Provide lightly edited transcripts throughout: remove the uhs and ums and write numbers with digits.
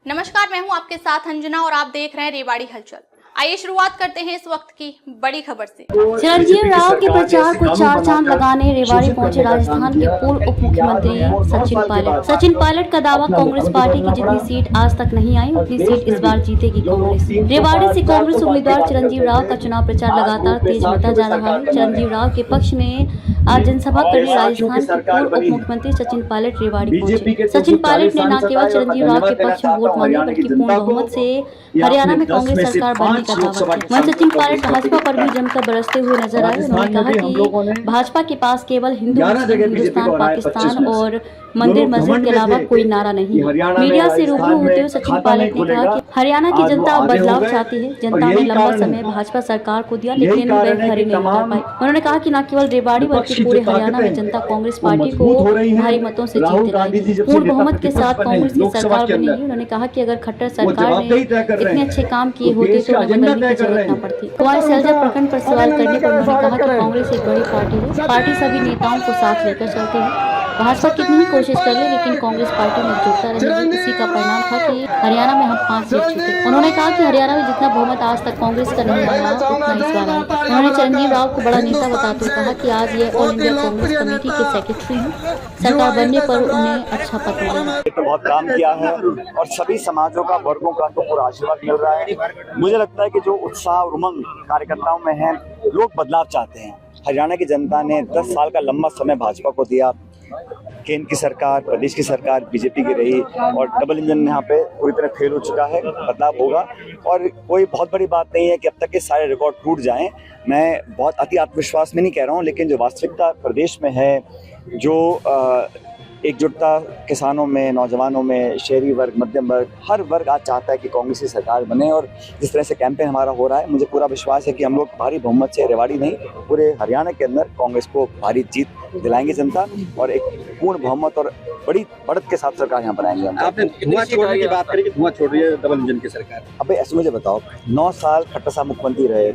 नमस्कार, मैं हूं आपके साथ अंजना और आप देख रहे हैं रेवाड़ी हलचल। आइए शुरुआत करते हैं इस वक्त की बड़ी खबर से। चिरंजीव राव के प्रचार को चार चांद लगाने रेवाड़ी पहुंचे राजस्थान के पूर्व उप मुख्यमंत्री सचिन पायलट का दावा, कांग्रेस पार्टी की जितनी सीट आज तक नहीं आई उतनी सीट इस बार जीतेगी कांग्रेस। रेवाड़ी से कांग्रेस उम्मीदवार चिरंजीव राव का चुनाव प्रचार लगातार तेज होता जा रहा है। चिरंजीव राव के पक्ष में आज जनसभा करने राजस्थान के पूर्व उप मुख्यमंत्री सचिन पायलट रेवाड़ी पहुंचे। सचिन पायलट ने न केवल चिरंजीव राव के पक्ष में वोट मांगे बल्कि पूर्ण बहुमत से हरियाणा में कांग्रेस सरकार बनने का दावा किया। सचिन पायलट भाजपा पर भी जमकर बरसते हुए नजर आए। उन्होंने कहा कि भाजपा के पास केवल हिंदू, हिंदुस्तान, पाकिस्तान और मंदिर मस्जिद के अलावा कोई नारा नहीं है। मीडिया से रूबरू होते हुए सचिन पायलट ने कहा कि हरियाणा की जनता अब बदलाव चाहती है। जनता ने लंबा समय भाजपा सरकार को दिया लेकिन वे खरी नहीं उतर पाई। उन्होंने कहा कि न केवल रेवाड़ी बल्कि पूरे हरियाणा में जनता कांग्रेस पार्टी को भारी मतों से जीत दिलाई। पूर्ण बहुमत के साथ कांग्रेस की सरकार बनेगी। उन्होंने कहा कि अगर खट्टर सरकार ने इतने अच्छे काम किए होते तो उन्हें बदलने की जरूरत न पड़ती। कुमारी सैलजा प्रखंड पर सवाल करने पर उन्होंने कहा कि कांग्रेस एक बड़ी पार्टी है। पार्टी सभी नेताओं को साथ लेकर चलती है। भाजपा कितनी ही कोशिश कर ले लेकिन कांग्रेस पार्टी में जुटता रहेगी। इसी का परिणाम था कि हरियाणा में हम 5 सीट जीते। उन्होंने कहा कि हरियाणा में जितना बहुमत आज तक कांग्रेस का नहीं आया उतना इस बार आएगा। उन्होंने चिरंजीव राव को बड़ा नेता बताते हुए कहा कि आज ये ऑल इंडिया कांग्रेस कमेटी के सेक्रेटरी हैं। सरकार बनने पर उन्हें अच्छा पद मिलेगा। तो बहुत काम किया है और सभी समाजों का, वर्गों का तो पूरा आशीर्वाद मिल रहा है। मुझे लगता है कि जो उत्साह और उमंग कार्यकर्ताओं में है, लोग बदलाव चाहते हैं। हरियाणा की जनता ने 10 साल का लंबा समय भाजपा को दिया। केंद्र की सरकार, प्रदेश की सरकार बीजेपी की रही और डबल इंजन यहाँ पे पूरी तरह फेल हो चुका है। बदलाव होगा और कोई बहुत बड़ी बात नहीं है कि अब तक के सारे रिकॉर्ड टूट जाएं। मैं बहुत अति आत्मविश्वास में नहीं कह रहा हूँ, लेकिन जो वास्तविकता प्रदेश में है, जो एकजुटता किसानों में, नौजवानों में, शहरी वर्ग, मध्यम वर्ग, हर वर्ग आज चाहता है कि कांग्रेस की सरकार बने। और जिस तरह से कैंपेन हमारा हो रहा है, मुझे पूरा विश्वास है कि हम लोग भारी बहुमत से, रेवाड़ी नहीं पूरे हरियाणा के अंदर कांग्रेस को भारी जीत दिलाएंगे जनता और एक पूर्ण बहुमत और बड़ी बढ़त के साथ सरकार यहाँ बनाएंगे। आपने धुआं छोड़ने की बात करी कि धुआं छोड़ रही है डबल इंजन की सरकार। अबे ऐसे मुझे बताओ, 9 साल खट्टर साहब मुख्यमंत्री रहे,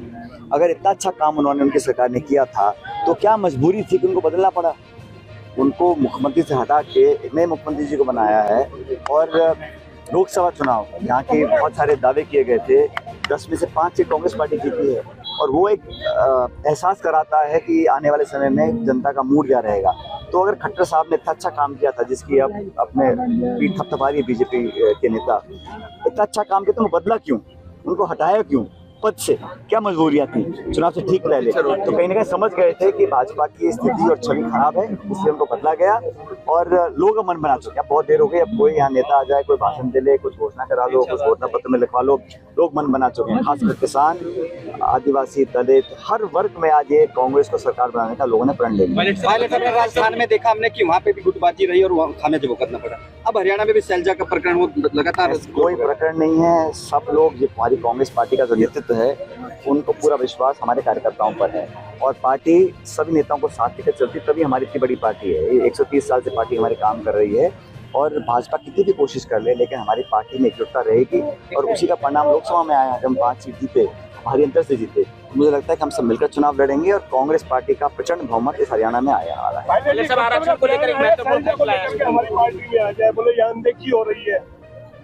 अगर इतना अच्छा काम उन्होंने, उनकी सरकार ने किया था तो क्या मजबूरी थी कि उनको बदलना पड़ा? उनको मुख्यमंत्री से हटा के नए मुख्यमंत्री जी को बनाया है। और लोकसभा चुनाव यहाँ के बहुत सारे दावे किए गए थे, 10 में से 5 सीट कांग्रेस पार्टी जीती है और वो एक एहसास कराता है कि आने वाले समय में जनता का मूड क्या रहेगा। तो अगर खट्टर साहब ने इतना अच्छा काम किया था, जिसकी अब अपने पीठ थपथपा रही है बीजेपी के नेता, इतना अच्छा काम किया तो उनको बदला क्यों, उनको हटाया क्यों पद से? क्या मजबूरियां थी? चुनाव से ठीक पहले तो कहीं ना कहीं समझ गए थे कि भाजपा की स्थिति और छवि खराब है, इसलिए उनको बदला गया और लोग मन बना चुके हैं। बहुत देर हो गई, अब कोई यहाँ नेता आ जाए, कोई भाषण दे ले, कुछ घोषणा करा लो, कुछ घोषणा पत्र में लिखवा लो, लोग मन बना चुके हैं। खासकर किसान, आदिवासी, दलित, हर वर्ग में आज ये कांग्रेस को सरकार बनाने का लोगों ने प्रण ले लिया। राजस्थान में देखा हमने कि वहाँ पे भी गुटबाजी रही और वहाँ खाने से भुगतना पड़ा। अब हरियाणा में भी सैलजा का प्रकरण वो लगातार। कोई प्रकरण नहीं है, सब लोग, ये हमारी कांग्रेस पार्टी का जो नेतृत्व है उनको पूरा विश्वास हमारे कार्यकर्ताओं पर है और पार्टी सभी नेताओं को साथ लेकर चलती, तभी हमारी इतनी बड़ी पार्टी है। 130 साल से पार्टी हमारी काम कर रही है और भाजपा कितनी भी कोशिश कर ले, लेकिन हमारी पार्टी में एकजुटता रहेगी और उसी का परिणाम लोकसभा में आया। जब हम 5 सीट जीते, भारी अंतर से जीते, मुझे लगता है कि हम सब मिलकर चुनाव लड़ेंगे और कांग्रेस पार्टी का प्रचंड बहुमत इस हरियाणा में आया वाला है।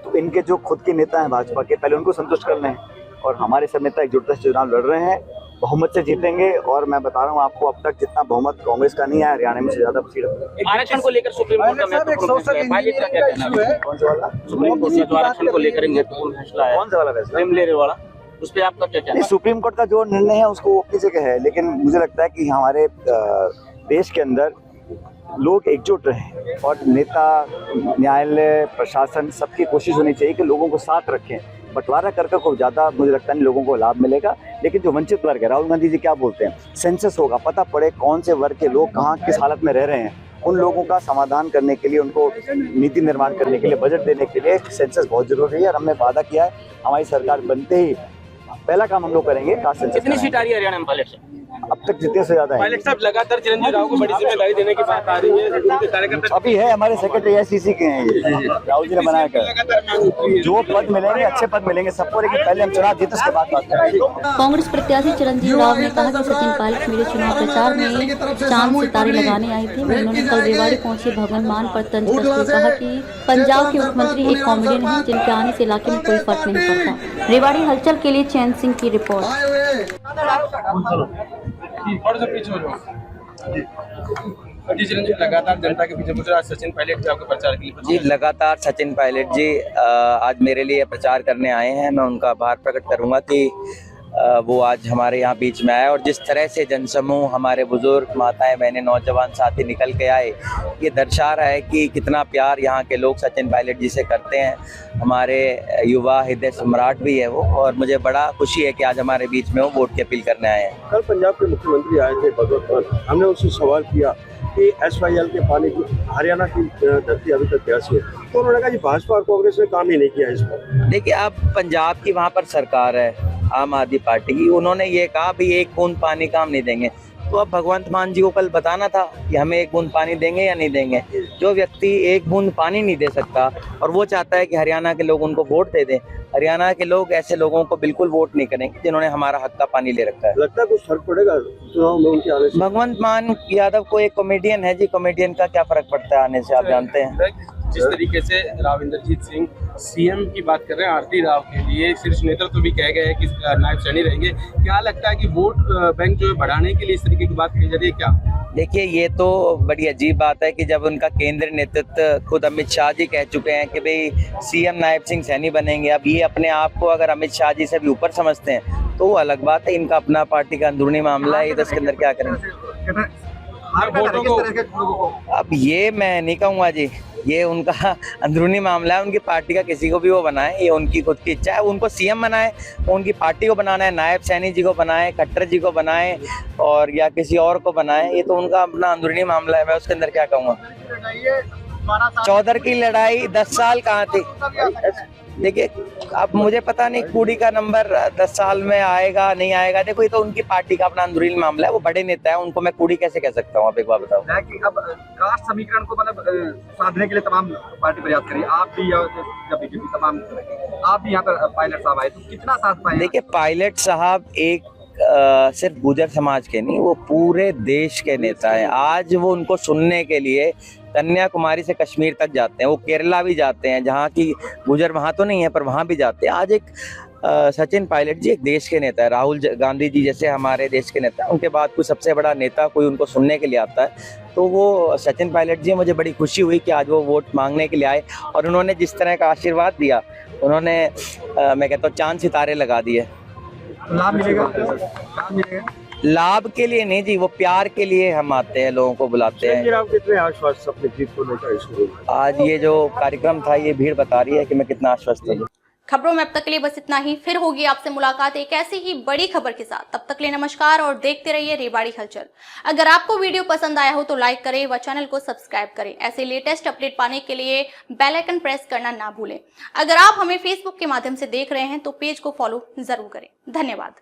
तो इनके जो खुद के नेता हैं भाजपा के, पहले उनको संतुष्ट कर लें और हमारे सब नेता एकजुटता से चुनाव लड़ रहे हैं, बहुमत से जीतेंगे। और मैं बता रहा हूँ आपको, अब तक जितना बहुमत कांग्रेस का नहीं आया, हरियाणा में से ज्यादा सीट। आरक्षण को लेकर सुप्रीम कोर्ट का महत्वपूर्ण फैसला है। कौन सा वाला? सुप्रीम कोर्ट ने आरक्षण को लेकर महत्वपूर्ण फैसला है। कौन सा वाला फैसला? वाला, उस पर आपका क्या कहना है? सुप्रीम कोर्ट का जो निर्णय है उसको अपनी जगह है, लेकिन मुझे लगता है कि हमारे देश के अंदर लोग एकजुट रहे और नेता, न्यायालय, प्रशासन, सबकी कोशिश होनी चाहिए कि लोगों को साथ रखें। बंटवारा करके को ज़्यादा मुझे लगता नहीं लोगों को लाभ मिलेगा। लेकिन जो वंचित वर्ग है, राहुल गांधी जी क्या बोलते हैं, सेंसस होगा, पता पड़े कौन से वर्ग के लोग कहाँ किस हालत में रह रहे हैं, उन लोगों का समाधान करने के लिए, उनको नीति निर्माण करने के लिए, बजट देने के लिए सेंसस बहुत जरूरी है। और हमने वादा किया है हमारी सरकार बनते ही पहला काम हम लोग करेंगे कास्ट सेंसस। कितनी सीट आ रही है हरियाणा में पायलट से? अब तक जितने से ज्यादा है। पायलट साहब लगातार चिरंजीव राव को बड़ी जिम्मेदारी देने की बात आ रही है, उनके कार्यकर्ता अभी है हमारे सेक्रेटरी एआईसीसी के हैं ये, राहुल जी ने बनाया कर। जो पद मिलेंगे अच्छे पद मिलेंगे सबको, लेकिन पहले हम चुनाव जीते उसके बाद बात करेंगे। कांग्रेस प्रत्याशी चिरंजीव राव ने कहा कि सचिन पायलट मेरे चुनाव प्रचार में चांद सितारे लगाने आए थे। उन्होंने कल रेवाड़ी पहुंचे भगवान मान पर तंज कसते हुए कहा कि पंजाब के मुख्यमंत्री एक कॉमेडियन हैं जिनके आने से इलाके में कोई फर्क नहीं पड़ता। रेवाड़ी हलचल के लिए चैन सिंह की रिपोर्ट। जी चिरंजीव, लगातार जनता के पीछे मुझे आज सचिन पायलट जी आपके प्रचार के लिए जी लगातार सचिन पायलट जी आज मेरे लिए प्रचार करने आए हैं। मैं उनका आभार प्रकट करूंगा कि वो आज हमारे यहाँ बीच में आए और जिस तरह से जनसमूह, हमारे बुजुर्ग, माताएं, बहनें, नौजवान साथी निकल के आए, ये दर्शा रहा है कि कितना प्यार यहाँ के लोग सचिन पायलट जी से करते हैं। हमारे युवा हृदय सम्राट भी है वो, और मुझे बड़ा खुशी है कि आज हमारे बीच में वो वोट की अपील करने आए हैं। कल पंजाब के मुख्यमंत्री आए थे भगवंत मान, हमने उससे सवाल किया कि SYL के पानी की हरियाणा की धरती अभी तक कैसी है, तो उन्होंने कहा कि भाजपा और कांग्रेस ने काम ही नहीं किया इस पर। देखिए, अब पंजाब की वहाँ पर सरकार है आम आदमी पार्टी की, उन्होंने ये कहा भी एक बूंद पानी का हम नहीं देंगे, तो अब भगवंत मान जी को कल बताना था कि हमें एक बूंद पानी देंगे या नहीं देंगे। जो व्यक्ति एक बूंद पानी नहीं दे सकता और वो चाहता है कि हरियाणा के लोग उनको वोट दे दें, हरियाणा के लोग ऐसे लोगों को बिल्कुल वोट नहीं करेंगे जिन्होंने हमारा हक का पानी ले रखा है। लगता है कुछ फर्क पड़ेगा चुनाव में उनके आने से? भगवंत मान यादव को एक कॉमेडियन है जी, कॉमेडियन का क्या फर्क पड़ता है आने से, आप जानते हैं। जिस तरीके से राव इंद्रजीत सिंह सीएम की बात कर रहे हैं, आरती राव के लिए शीर्ष नेतृत्व भी कह गए हैं कि नायब सैनी रहेंगे, क्या लगता है कि वोट बैंक जो है बढ़ाने के लिए इस तरीके की बात कही जा रही है क्या? देखिए, ये तो बड़ी अजीब बात है कि जब उनका केंद्रीय नेतृत्व खुद अमित शाह जी कह चुके हैं कि भाई सीएम नायब सिंह सैनी बनेंगे, अब ये अपने आप को अगर अमित शाह जी से भी ऊपर समझते हैं तो वो अलग बात है। इनका अपना पार्टी का अंदरूनी मामला है, ये तो इसके अंदर क्या करेंगे। अब ये मैं नहीं कहूँगा जी, ये उनका अंदरूनी मामला है। उनकी पार्टी का किसी को भी वो बनाए, ये उनकी खुद की इच्छा है। उनको सीएम बनाए, उनकी पार्टी को बनाना है, नायब सैनी जी को बनाए, खट्टर जी को बनाए और या किसी और को बनाए, ये तो उनका अपना अंदरूनी मामला है। मैं उसके अंदर क्या कहूँगा। चौधर की लड़ाई 10 साल कहाँ थी। देखिए, अब मुझे पता नहीं कूड़ी का नंबर 10 साल में आएगा नहीं आएगा, देखो ये तो उनकी पार्टी का अपना अंदरूनी मामला है। वो बड़े नेता है, उनको मैं कूड़ी कैसे कह सकता हूँ, आप एक बात बताओ। अब कास्ट समीकरण को मतलब साधने के लिए तमाम पार्टी प्रयास करी, आप भी जब बीजेपी तमाम आप भी यहाँ पर पायलट साहब आए तो कितना साथ पाए? देखिए, पायलट साहब एक सिर्फ गुर्जर समाज के नहीं, वो पूरे देश के नेता हैं। आज वो उनको सुनने के लिए कन्याकुमारी से कश्मीर तक जाते हैं, वो केरला भी जाते हैं, जहाँ की गुर्जर वहाँ तो नहीं है पर वहाँ भी जाते हैं। आज एक सचिन पायलट जी एक देश के नेता है, राहुल गांधी जी जैसे हमारे देश के नेता, उनके बाद कोई सबसे बड़ा नेता कोई उनको सुनने के लिए आता है तो वो सचिन पायलट जी। मुझे बड़ी खुशी हुई कि आज वो वोट मांगने के लिए आए और उन्होंने जिस तरह का आशीर्वाद दिया, उन्होंने मैं कहता हूँ चांद सितारे लगा दिए। लाभ मिलेगा? लाभ मिलेगा? लाभ के लिए नहीं जी, वो प्यार के लिए हम आते हैं, लोगों को बुलाते हैं। आप कितने आश्वस्त अपनी जीत को लेकर? आज ये जो कार्यक्रम था, ये भीड़ बता रही है कि मैं कितना आश्वस्त हूँ। खबरों में अब तक के लिए बस इतना ही। फिर होगी आपसे मुलाकात एक ऐसी ही बड़ी खबर के साथ। तब तक के लिए नमस्कार और देखते रहिए रेवाड़ी हलचल। अगर आपको वीडियो पसंद आया हो तो लाइक करें व चैनल को सब्सक्राइब करें। ऐसे लेटेस्ट अपडेट पाने के लिए बेल आइकन प्रेस करना ना भूलें। अगर आप हमें फेसबुक के माध्यम से देख रहे हैं तो पेज को फॉलो जरूर करें। धन्यवाद।